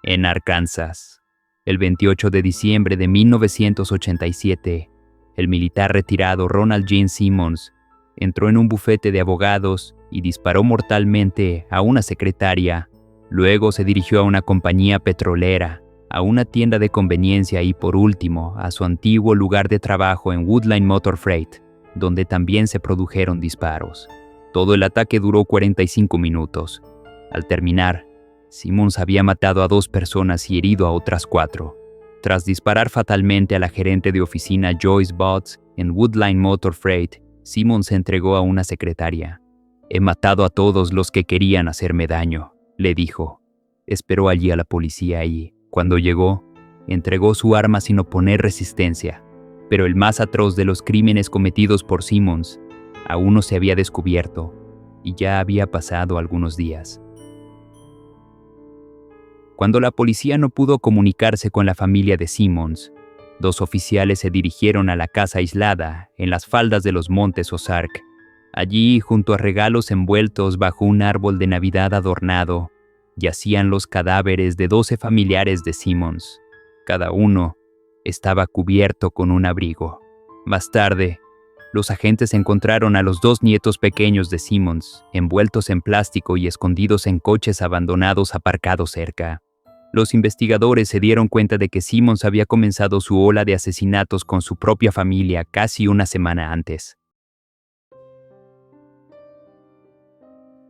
en Arkansas. El 28 de diciembre de 1987, el militar retirado Ronald Gene Simmons entró en un bufete de abogados y disparó mortalmente a una secretaria. Luego se dirigió a una compañía petrolera, a una tienda de conveniencia y, por último, a su antiguo lugar de trabajo en Woodline Motor Freight, donde también se produjeron disparos. Todo el ataque duró 45 minutos. Al terminar, Simmons había matado a 2 personas y herido a otras 4. Tras disparar fatalmente a la gerente de oficina Joyce Butts en Woodline Motor Freight, Simmons se entregó a una secretaria. «He matado a todos los que querían hacerme daño», le dijo. Esperó allí a la policía y, cuando llegó, entregó su arma sin oponer resistencia. Pero el más atroz de los crímenes cometidos por Simmons aún no se había descubierto y ya había pasado algunos días. Cuando la policía no pudo comunicarse con la familia de Simmons, 2 oficiales se dirigieron a la casa aislada en las faldas de los montes Ozark. Allí, junto a regalos envueltos bajo un árbol de Navidad adornado, yacían los cadáveres de 12 familiares de Simmons. Cada uno estaba cubierto con un abrigo. Más tarde, los agentes encontraron a los 2 nietos pequeños de Simmons, envueltos en plástico y escondidos en coches abandonados aparcados cerca. Los investigadores se dieron cuenta de que Simmons había comenzado su ola de asesinatos con su propia familia casi una semana antes.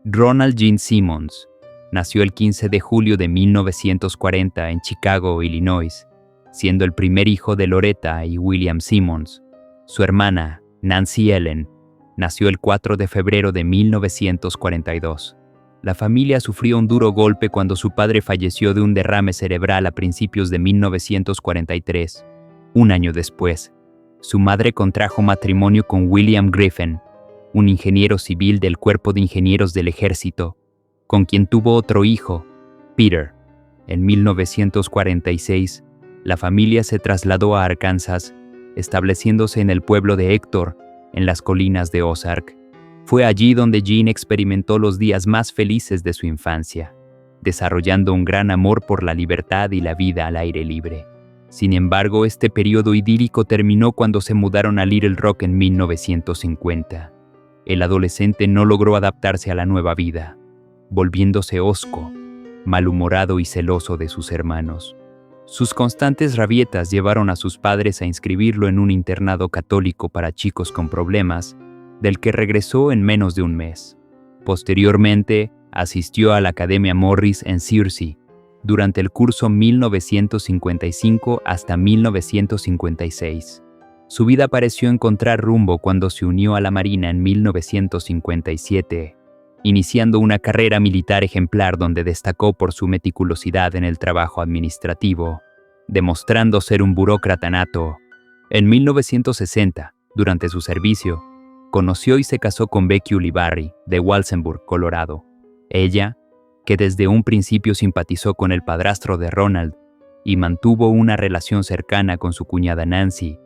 Ronald Gene Simmons nació el 15 de julio de 1940 en Chicago, Illinois, siendo el primer hijo de Loretta y William Simmons. Su hermana, Nancy Ellen, nació el 4 de febrero de 1942. La familia sufrió un duro golpe cuando su padre falleció de un derrame cerebral a principios de 1943. Un año después, su madre contrajo matrimonio con William Griffin, un ingeniero civil del Cuerpo de Ingenieros del Ejército, con quien tuvo otro hijo, Peter. En 1946, la familia se trasladó a Arkansas, estableciéndose en el pueblo de Hector, en las colinas de Ozark. Fue allí donde Gene experimentó los días más felices de su infancia, desarrollando un gran amor por la libertad y la vida al aire libre. Sin embargo, este periodo idílico terminó cuando se mudaron a Little Rock en 1950. El adolescente no logró adaptarse a la nueva vida, volviéndose hosco, malhumorado y celoso de sus hermanos. Sus constantes rabietas llevaron a sus padres a inscribirlo en un internado católico para chicos con problemas, del que regresó en menos de un mes. Posteriormente, asistió a la Academia Morris en Searcy durante el curso 1955 hasta 1956. Su vida pareció encontrar rumbo cuando se unió a la Marina en 1957, iniciando una carrera militar ejemplar donde destacó por su meticulosidad en el trabajo administrativo, demostrando ser un burócrata nato. En 1960, durante su servicio, conoció y se casó con Becky Ulibarri, de Walsenburg, Colorado. Ella, que desde un principio simpatizó con el padrastro de Ronald y mantuvo una relación cercana con su cuñada Nancy,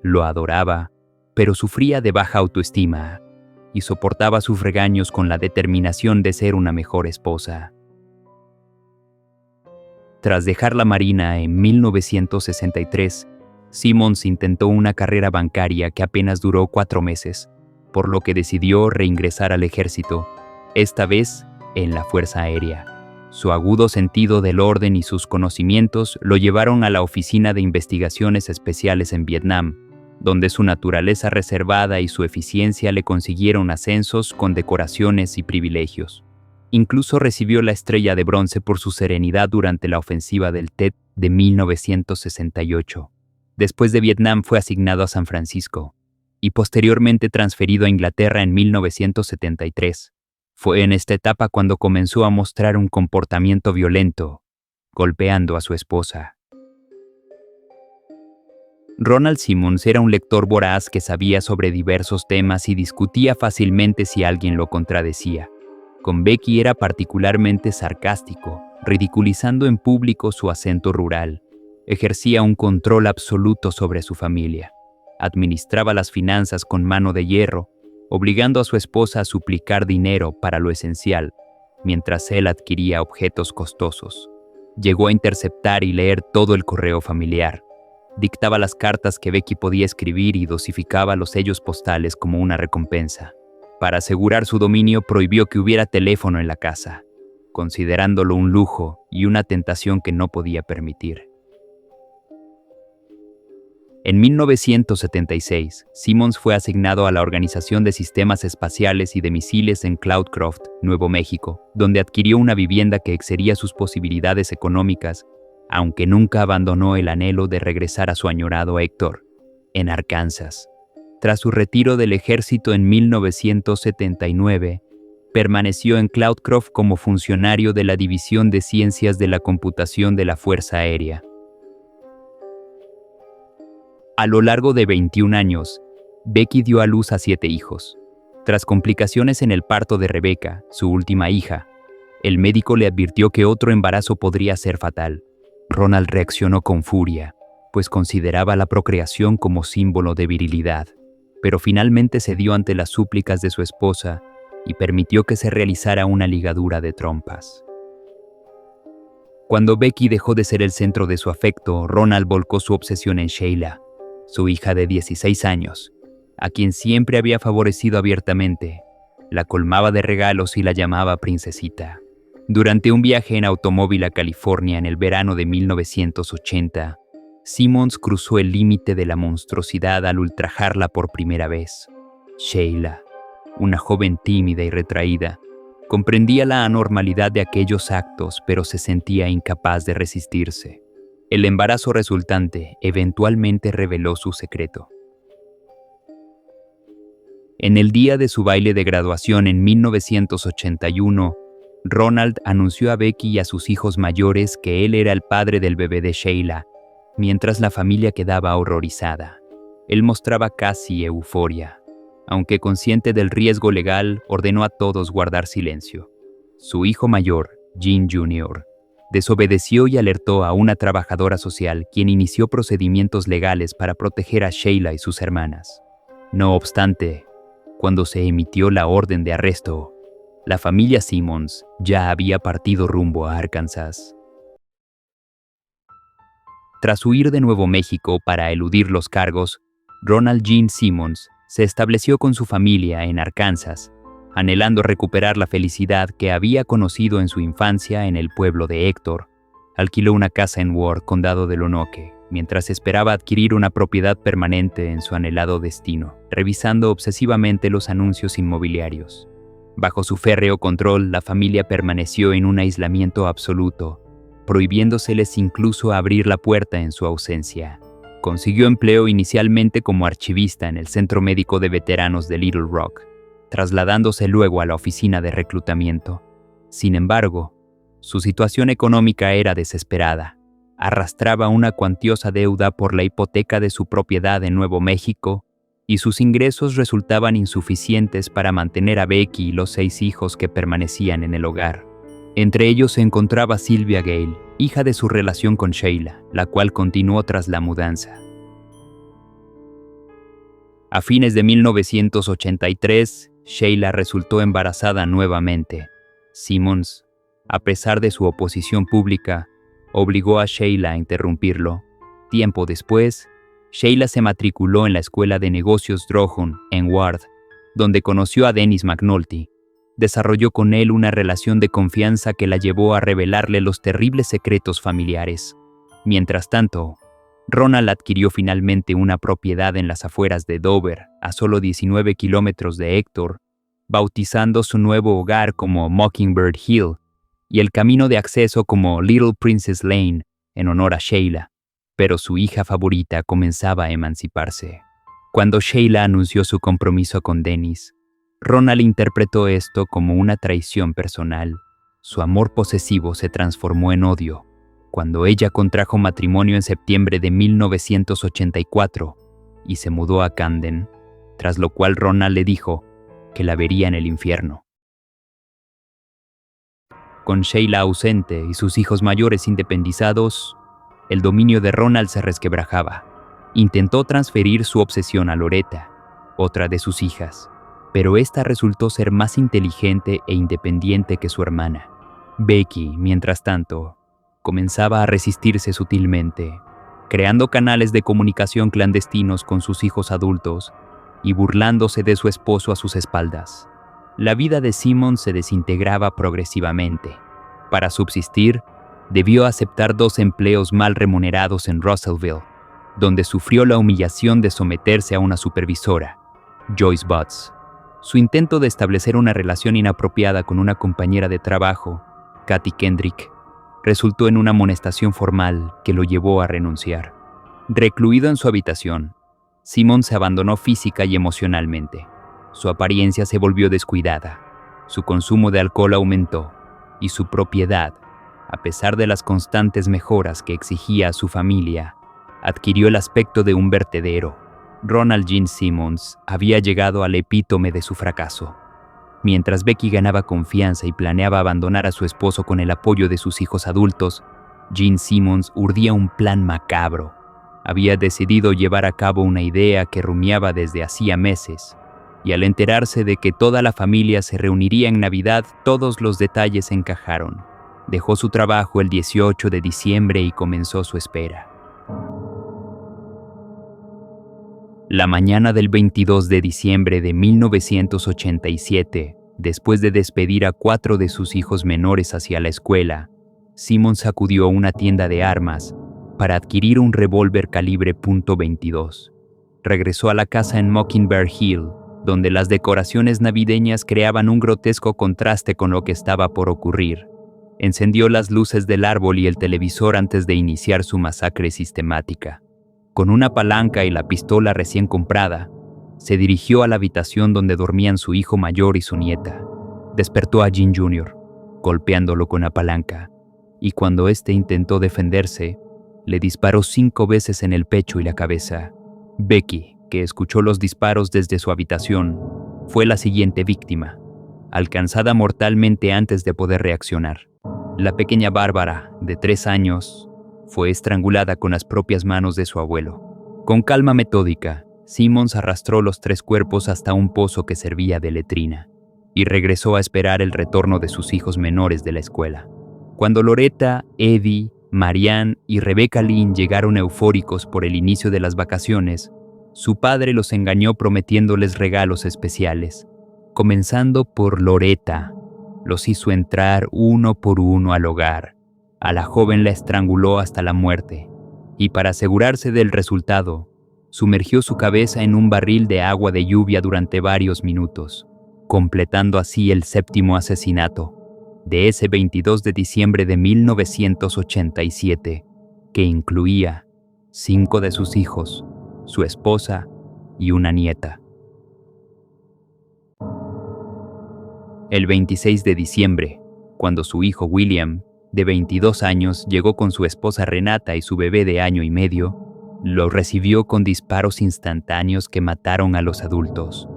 lo adoraba, pero sufría de baja autoestima y soportaba sus regaños con la determinación de ser una mejor esposa. Tras dejar la Marina en 1963, Simmons intentó una carrera bancaria que apenas duró 4 meses, por lo que decidió reingresar al ejército, esta vez en la Fuerza Aérea. Su agudo sentido del orden y sus conocimientos lo llevaron a la Oficina de Investigaciones Especiales en Vietnam, donde su naturaleza reservada y su eficiencia le consiguieron ascensos, condecoraciones y privilegios. Incluso recibió la Estrella de Bronce por su serenidad durante la ofensiva del Tet de 1968. Después de Vietnam fue asignado a San Francisco y posteriormente transferido a Inglaterra en 1973. Fue en esta etapa cuando comenzó a mostrar un comportamiento violento, golpeando a su esposa. Ronald Simmons era un lector voraz que sabía sobre diversos temas y discutía fácilmente si alguien lo contradecía. Con Becky era particularmente sarcástico, ridiculizando en público su acento rural. Ejercía un control absoluto sobre su familia. Administraba las finanzas con mano de hierro, obligando a su esposa a suplicar dinero para lo esencial, mientras él adquiría objetos costosos. Llegó a interceptar y leer todo el correo familiar. Dictaba las cartas que Becky podía escribir y dosificaba los sellos postales como una recompensa. Para asegurar su dominio, prohibió que hubiera teléfono en la casa, considerándolo un lujo y una tentación que no podía permitir. En 1976, Simmons fue asignado a la Organización de Sistemas Espaciales y de Misiles en Cloudcroft, Nuevo México, donde adquirió una vivienda que excedía sus posibilidades económicas, aunque nunca abandonó el anhelo de regresar a su añorado Héctor, en Arkansas. Tras su retiro del ejército en 1979, permaneció en Cloudcroft como funcionario de la División de Ciencias de la Computación de la Fuerza Aérea. A lo largo de 21 años, Becky dio a luz a 7 hijos. Tras complicaciones en el parto de Rebecca, su última hija, el médico le advirtió que otro embarazo podría ser fatal. Ronald reaccionó con furia, pues consideraba la procreación como símbolo de virilidad, pero finalmente cedió ante las súplicas de su esposa y permitió que se realizara una ligadura de trompas. Cuando Becky dejó de ser el centro de su afecto, Ronald volcó su obsesión en Sheila, su hija de 16 años, a quien siempre había favorecido abiertamente. La colmaba de regalos y la llamaba princesita. Durante un viaje en automóvil a California en el verano de 1980, Simmons cruzó el límite de la monstruosidad al ultrajarla por primera vez. Sheila, una joven tímida y retraída, comprendía la anormalidad de aquellos actos, pero se sentía incapaz de resistirse. El embarazo resultante eventualmente reveló su secreto. En el día de su baile de graduación en 1981, Ronald anunció a Becky y a sus hijos mayores que él era el padre del bebé de Sheila, mientras la familia quedaba horrorizada. Él mostraba casi euforia. Aunque consciente del riesgo legal, ordenó a todos guardar silencio. Su hijo mayor, Gene Jr., desobedeció y alertó a una trabajadora social, quien inició procedimientos legales para proteger a Sheila y sus hermanas. No obstante, cuando se emitió la orden de arresto, la familia Simmons ya había partido rumbo a Arkansas. Tras huir de Nuevo México para eludir los cargos, Ronald Gene Simmons se estableció con su familia en Arkansas, anhelando recuperar la felicidad que había conocido en su infancia en el pueblo de Héctor. Alquiló una casa en Ward, condado de Lonoke, mientras esperaba adquirir una propiedad permanente en su anhelado destino, revisando obsesivamente los anuncios inmobiliarios. Bajo su férreo control, la familia permaneció en un aislamiento absoluto, prohibiéndoseles incluso abrir la puerta en su ausencia. Consiguió empleo inicialmente como archivista en el Centro Médico de Veteranos de Little Rock, trasladándose luego a la oficina de reclutamiento. Sin embargo, su situación económica era desesperada. Arrastraba una cuantiosa deuda por la hipoteca de su propiedad en Nuevo México y sus ingresos resultaban insuficientes para mantener a Becky y los 6 hijos que permanecían en el hogar. Entre ellos se encontraba Sylvia Gale, hija de su relación con Sheila, la cual continuó tras la mudanza. A fines de 1983, Sheila resultó embarazada nuevamente. Simmons, a pesar de su oposición pública, obligó a Sheila a interrumpirlo. Tiempo después, Sheila se matriculó en la Escuela de Negocios Droghun, en Ward, donde conoció a Dennis McNulty. Desarrolló con él una relación de confianza que la llevó a revelarle los terribles secretos familiares. Mientras tanto, Ronald adquirió finalmente una propiedad en las afueras de Dover, a solo 19 kilómetros de Héctor, bautizando su nuevo hogar como Mockingbird Hill y el camino de acceso como Little Princess Lane, en honor a Sheila. Pero su hija favorita comenzaba a emanciparse. Cuando Sheila anunció su compromiso con Dennis, Ronald interpretó esto como una traición personal. Su amor posesivo se transformó en odio cuando ella contrajo matrimonio en septiembre de 1984 y se mudó a Camden, tras lo cual Ronald le dijo que la vería en el infierno. Con Sheila ausente y sus hijos mayores independizados, el dominio de Ronald se resquebrajaba. Intentó transferir su obsesión a Loretta, otra de sus hijas, pero esta resultó ser más inteligente e independiente que su hermana. Becky, mientras tanto, comenzaba a resistirse sutilmente, creando canales de comunicación clandestinos con sus hijos adultos y burlándose de su esposo a sus espaldas. La vida de Simmons se desintegraba progresivamente. Para subsistir, debió aceptar 2 empleos mal remunerados en Russellville, donde sufrió la humillación de someterse a una supervisora, Joyce Butts. Su intento de establecer una relación inapropiada con una compañera de trabajo, Kathy Kendrick, resultó en una amonestación formal que lo llevó a renunciar. Recluido en su habitación, Simmons se abandonó física y emocionalmente. Su apariencia se volvió descuidada, su consumo de alcohol aumentó y su propiedad, a pesar de las constantes mejoras que exigía a su familia, adquirió el aspecto de un vertedero. Ronald Gene Simmons había llegado al epítome de su fracaso. Mientras Becky ganaba confianza y planeaba abandonar a su esposo con el apoyo de sus hijos adultos, Gene Simmons urdía un plan macabro. Había decidido llevar a cabo una idea que rumiaba desde hacía meses, y al enterarse de que toda la familia se reuniría en Navidad, todos los detalles encajaron. Dejó su trabajo el 18 de diciembre y comenzó su espera. La mañana del 22 de diciembre de 1987, después de despedir a 4 de sus hijos menores hacia la escuela, Simmons acudió a una tienda de armas para adquirir un revólver calibre .22. Regresó a la casa en Mockingbird Hill, donde las decoraciones navideñas creaban un grotesco contraste con lo que estaba por ocurrir. Encendió las luces del árbol y el televisor antes de iniciar su masacre sistemática. Con una palanca y la pistola recién comprada, se dirigió a la habitación donde dormían su hijo mayor y su nieta. Despertó a Gene Jr., golpeándolo con la palanca, y cuando éste intentó defenderse, le disparó 5 veces en el pecho y la cabeza. Becky, que escuchó los disparos desde su habitación, fue la siguiente víctima, alcanzada mortalmente antes de poder reaccionar. La pequeña Bárbara, de 3 años, fue estrangulada con las propias manos de su abuelo. Con calma metódica, Simmons arrastró los 3 cuerpos hasta un pozo que servía de letrina y regresó a esperar el retorno de sus hijos menores de la escuela. Cuando Loretta, Eddie, Marianne y Rebecca Lynn llegaron eufóricos por el inicio de las vacaciones, su padre los engañó prometiéndoles regalos especiales. Comenzando por Loretta, los hizo entrar uno por uno al hogar. A la joven la estranguló hasta la muerte, y para asegurarse del resultado, sumergió su cabeza en un barril de agua de lluvia durante varios minutos, completando así el 7º asesinato de ese 22 de diciembre de 1987, que incluía 5 de sus hijos, su esposa y una nieta. El 26 de diciembre, cuando su hijo William, de 22 años, llegó con su esposa Renata y su bebé de 1 año y medio, lo recibió con disparos instantáneos que mataron a los adultos.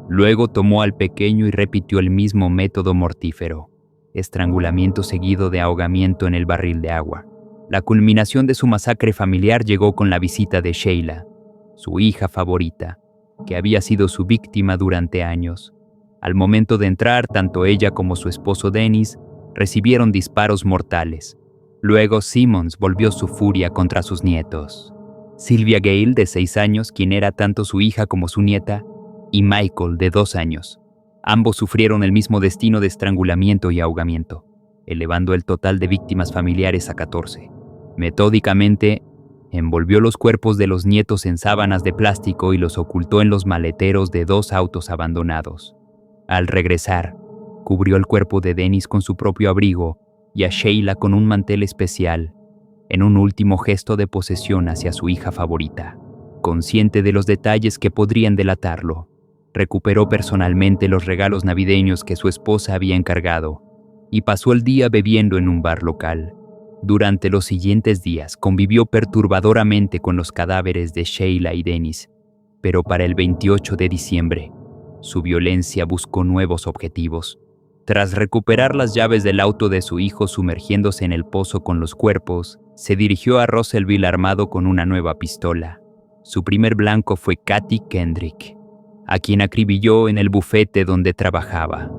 Luego tomó al pequeño y repitió el mismo método mortífero: estrangulamiento seguido de ahogamiento en el barril de agua. La culminación de su masacre familiar llegó con la visita de Sheila, su hija favorita, que había sido su víctima durante años. Al momento de entrar, tanto ella como su esposo Dennis recibieron disparos mortales. Luego Simmons volvió su furia contra sus nietos. Sylvia Gale, de 6 años, quien era tanto su hija como su nieta, y Michael, de 2 años. Ambos sufrieron el mismo destino de estrangulamiento y ahogamiento, elevando el total de víctimas familiares a 14. Metódicamente, envolvió los cuerpos de los nietos en sábanas de plástico y los ocultó en los maleteros de 2 autos abandonados. Al regresar, cubrió el cuerpo de Dennis con su propio abrigo y a Sheila con un mantel especial, en un último gesto de posesión hacia su hija favorita. Consciente de los detalles que podrían delatarlo, recuperó personalmente los regalos navideños que su esposa había encargado y pasó el día bebiendo en un bar local. Durante los siguientes días convivió perturbadoramente con los cadáveres de Sheila y Dennis, pero para el 28 de diciembre, su violencia buscó nuevos objetivos. Tras recuperar las llaves del auto de su hijo sumergiéndose en el pozo con los cuerpos, se dirigió a Russellville armado con una nueva pistola. Su primer blanco fue Kathy Kendrick, a quien acribilló en el bufete donde trabajaba.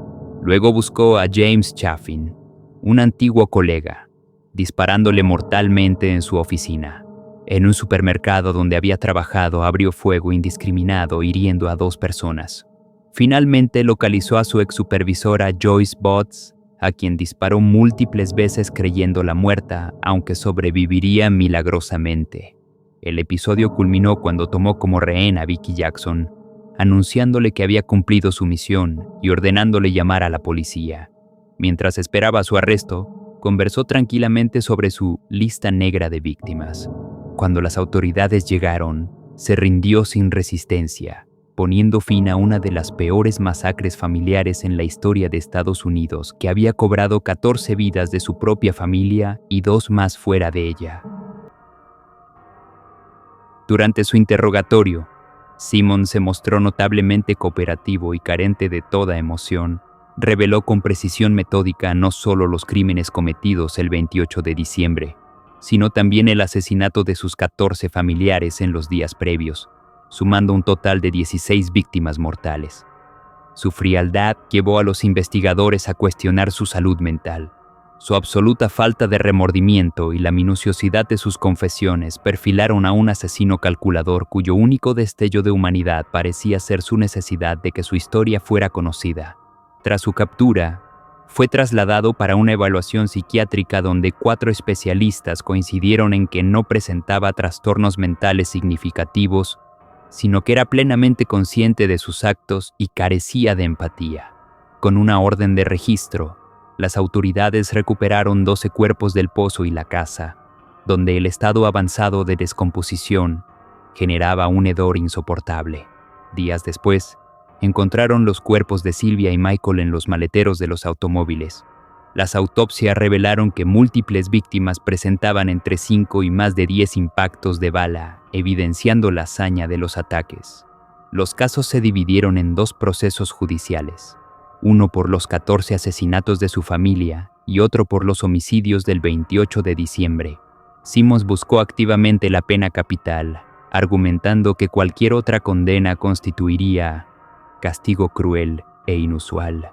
Luego buscó a James Chaffin, un antiguo colega. disparándole mortalmente en su oficina. En un supermercado donde había trabajado, abrió fuego indiscriminado, hiriendo a 2 personas. Finalmente localizó a su ex supervisora Joyce Botts, a quien disparó múltiples veces creyéndola muerta, aunque sobreviviría milagrosamente. El episodio culminó cuando tomó como rehén a Vicky Jackson, anunciándole que había cumplido su misión y ordenándole llamar a la policía. Mientras esperaba su arresto, conversó tranquilamente sobre su lista negra de víctimas. Cuando las autoridades llegaron, se rindió sin resistencia, poniendo fin a una de las peores masacres familiares en la historia de Estados Unidos, que había cobrado 14 vidas de su propia familia y 2 más fuera de ella. Durante su interrogatorio, Simmons se mostró notablemente cooperativo y carente de toda emoción. Reveló con precisión metódica no solo los crímenes cometidos el 28 de diciembre, sino también el asesinato de sus 14 familiares en los días previos, sumando un total de 16 víctimas mortales. Su frialdad llevó a los investigadores a cuestionar su salud mental. Su absoluta falta de remordimiento y la minuciosidad de sus confesiones perfilaron a un asesino calculador cuyo único destello de humanidad parecía ser su necesidad de que su historia fuera conocida. Tras su captura, fue trasladado para una evaluación psiquiátrica donde 4 especialistas coincidieron en que no presentaba trastornos mentales significativos, sino que era plenamente consciente de sus actos y carecía de empatía. Con una orden de registro, las autoridades recuperaron 12 cuerpos del pozo y la casa, donde el estado avanzado de descomposición generaba un hedor insoportable. Días después, encontraron los cuerpos de Sylvia y Michael en los maleteros de los automóviles. Las autopsias revelaron que múltiples víctimas presentaban entre 5 y más de 10 impactos de bala, evidenciando la hazaña de los ataques. Los casos se dividieron en 2 procesos judiciales, uno por los 14 asesinatos de su familia y otro por los homicidios del 28 de diciembre. Simmons buscó activamente la pena capital, argumentando que cualquier otra condena constituiría castigo cruel e inusual.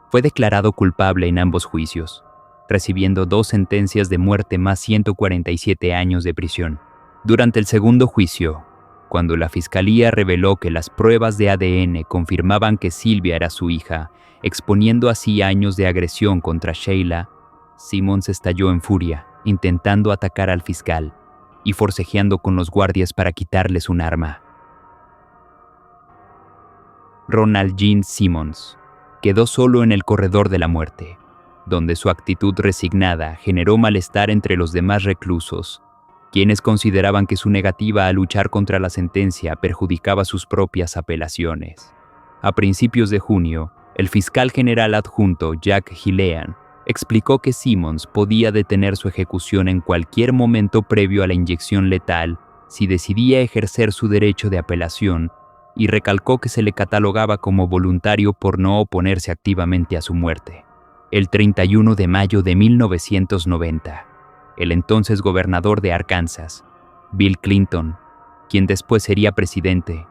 Fue declarado culpable en ambos juicios, recibiendo 2 sentencias de muerte más 147 años de prisión. Durante el segundo juicio, cuando la fiscalía reveló que las pruebas de ADN confirmaban que Sylvia era su hija, exponiendo así años de agresión contra Sheila, Simmons estalló en furia, intentando atacar al fiscal y forcejeando con los guardias para quitarles un arma. Ronald Gene Simmons quedó solo en el corredor de la muerte, donde su actitud resignada generó malestar entre los demás reclusos, quienes consideraban que su negativa a luchar contra la sentencia perjudicaba sus propias apelaciones. A principios de junio, el fiscal general adjunto Jack Gillian explicó que Simmons podía detener su ejecución en cualquier momento previo a la inyección letal si decidía ejercer su derecho de apelación, y recalcó que se le catalogaba como voluntario por no oponerse activamente a su muerte. El 31 de mayo de 1990, el entonces gobernador de Arkansas, Bill Clinton, quien después sería presidente,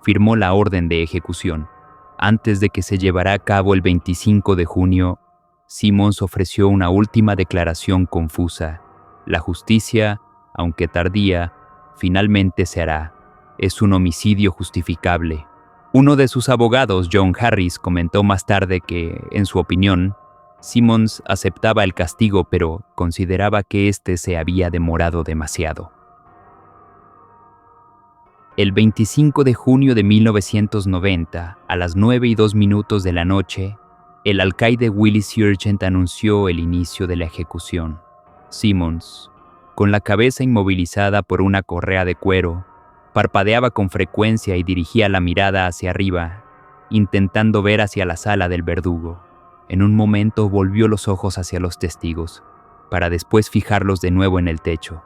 firmó la orden de ejecución. Antes de que se llevara a cabo el 25 de junio, Simmons ofreció una última declaración confusa. La justicia, aunque tardía, finalmente se hará. Es un homicidio justificable. Uno de sus abogados, John Harris, comentó más tarde que, en su opinión, Simmons aceptaba el castigo, pero consideraba que éste se había demorado demasiado. El 25 de junio de 1990, a las 9:02 de la noche, el alcaide Willie Sargent anunció el inicio de la ejecución. Simmons, con la cabeza inmovilizada por una correa de cuero, parpadeaba con frecuencia y dirigía la mirada hacia arriba, intentando ver hacia la sala del verdugo. En un momento volvió los ojos hacia los testigos, para después fijarlos de nuevo en el techo.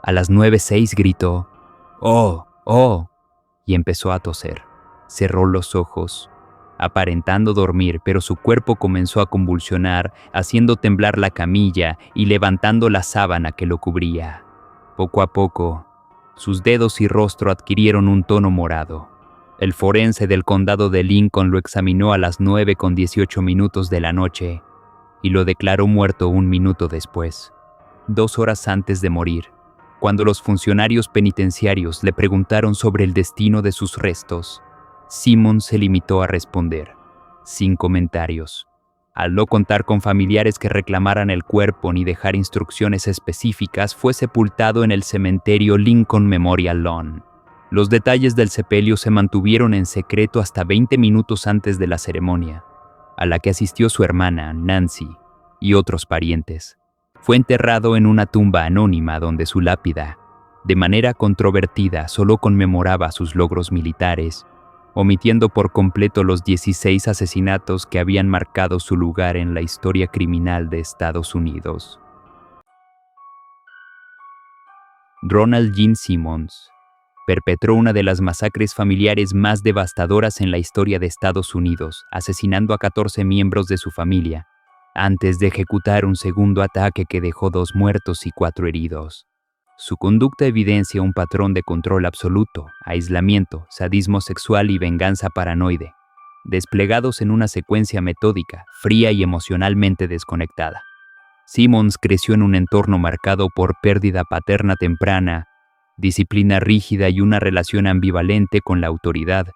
A las 9:06 gritó, ¡Oh! ¡Oh! Y empezó a toser. Cerró los ojos, aparentando dormir, pero su cuerpo comenzó a convulsionar, haciendo temblar la camilla y levantando la sábana que lo cubría. Poco a poco, sus dedos y rostro adquirieron un tono morado. El forense del condado de Lincoln lo examinó a las 9:18 de la noche y lo declaró muerto un minuto después. 2 horas antes de morir, cuando los funcionarios penitenciarios le preguntaron sobre el destino de sus restos. Simmons se limitó a responder, sin comentarios. Al no contar con familiares que reclamaran el cuerpo ni dejar instrucciones específicas, fue sepultado en el cementerio Lincoln Memorial Lawn. Los detalles del sepelio se mantuvieron en secreto hasta 20 minutos antes de la ceremonia, a la que asistió su hermana, Nancy, y otros parientes. Fue enterrado en una tumba anónima donde su lápida, de manera controvertida, solo conmemoraba sus logros militares, omitiendo por completo los 16 asesinatos que habían marcado su lugar en la historia criminal de Estados Unidos. Ronald Gene Simmons perpetró una de las masacres familiares más devastadoras en la historia de Estados Unidos, asesinando a 14 miembros de su familia, antes de ejecutar un segundo ataque que dejó 2 muertos y 4 heridos. Su conducta evidencia un patrón de control absoluto, aislamiento, sadismo sexual y venganza paranoide, desplegados en una secuencia metódica, fría y emocionalmente desconectada. Simmons creció en un entorno marcado por pérdida paterna temprana, disciplina rígida y una relación ambivalente con la autoridad.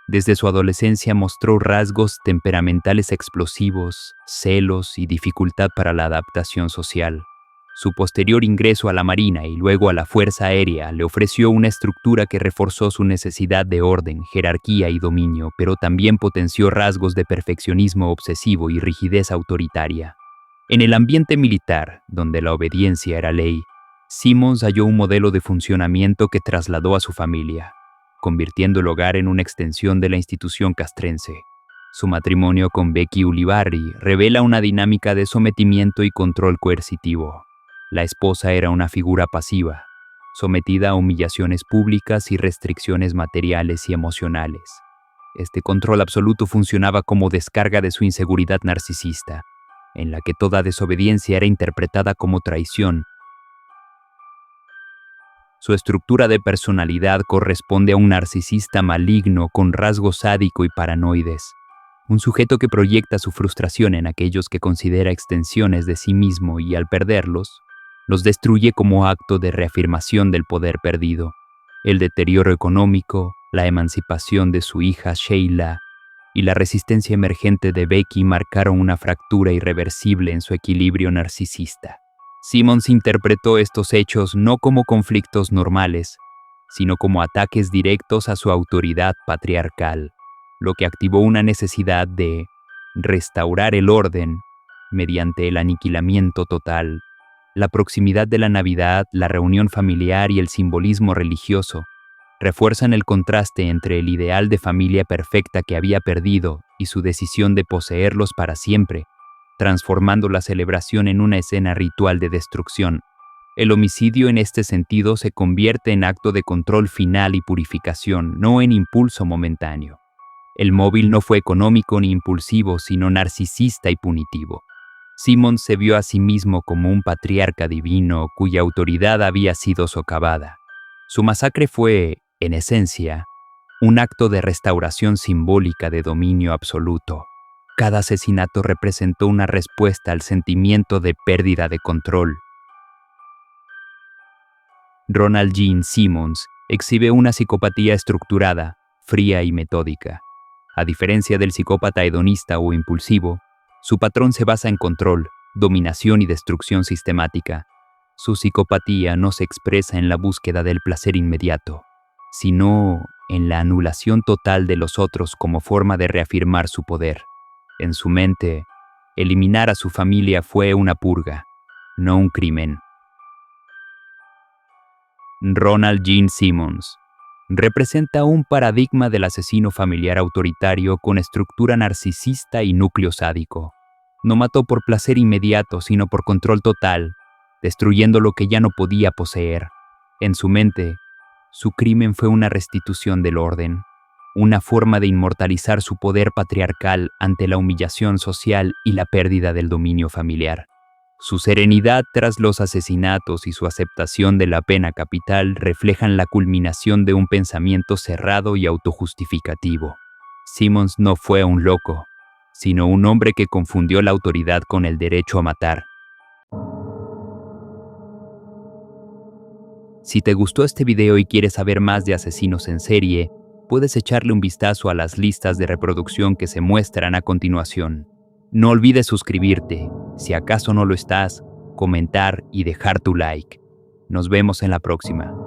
Desde su adolescencia mostró rasgos temperamentales explosivos, celos y dificultad para la adaptación social. Su posterior ingreso a la Marina y luego a la Fuerza Aérea le ofreció una estructura que reforzó su necesidad de orden, jerarquía y dominio, pero también potenció rasgos de perfeccionismo obsesivo y rigidez autoritaria. En el ambiente militar, donde la obediencia era ley, Simmons halló un modelo de funcionamiento que trasladó a su familia, convirtiendo el hogar en una extensión de la institución castrense. Su matrimonio con Becky Ulibarri revela una dinámica de sometimiento y control coercitivo. La esposa era una figura pasiva, sometida a humillaciones públicas y restricciones materiales y emocionales. Este control absoluto funcionaba como descarga de su inseguridad narcisista, en la que toda desobediencia era interpretada como traición. Su estructura de personalidad corresponde a un narcisista maligno con rasgos sádico y paranoides, un sujeto que proyecta su frustración en aquellos que considera extensiones de sí mismo y al perderlos, los destruye como acto de reafirmación del poder perdido. El deterioro económico, la emancipación de su hija Sheila y la resistencia emergente de Becky marcaron una fractura irreversible en su equilibrio narcisista. Simmons interpretó estos hechos no como conflictos normales, sino como ataques directos a su autoridad patriarcal, lo que activó una necesidad de restaurar el orden mediante el aniquilamiento total. La proximidad de la Navidad, la reunión familiar y el simbolismo religioso refuerzan el contraste entre el ideal de familia perfecta que había perdido y su decisión de poseerlos para siempre, transformando la celebración en una escena ritual de destrucción. El homicidio en este sentido se convierte en acto de control final y purificación, no en impulso momentáneo. El móvil no fue económico ni impulsivo, sino narcisista y punitivo. Simmons se vio a sí mismo como un patriarca divino cuya autoridad había sido socavada. Su masacre fue, en esencia, un acto de restauración simbólica de dominio absoluto. Cada asesinato representó una respuesta al sentimiento de pérdida de control. Ronald Gene Simmons exhibe una psicopatía estructurada, fría y metódica. A diferencia del psicópata hedonista o impulsivo, su patrón se basa en control, dominación y destrucción sistemática. Su psicopatía no se expresa en la búsqueda del placer inmediato, sino en la anulación total de los otros como forma de reafirmar su poder. En su mente, eliminar a su familia fue una purga, no un crimen. Ronald Gene Simmons representa un paradigma del asesino familiar autoritario con estructura narcisista y núcleo sádico. No mató por placer inmediato, sino por control total, destruyendo lo que ya no podía poseer. En su mente, su crimen fue una restitución del orden, una forma de inmortalizar su poder patriarcal ante la humillación social y la pérdida del dominio familiar. Su serenidad tras los asesinatos y su aceptación de la pena capital reflejan la culminación de un pensamiento cerrado y autojustificativo. Simmons no fue un loco, sino un hombre que confundió la autoridad con el derecho a matar. Si te gustó este video y quieres saber más de asesinos en serie, puedes echarle un vistazo a las listas de reproducción que se muestran a continuación. No olvides suscribirte, si acaso no lo estás, comentar y dejar tu like. Nos vemos en la próxima.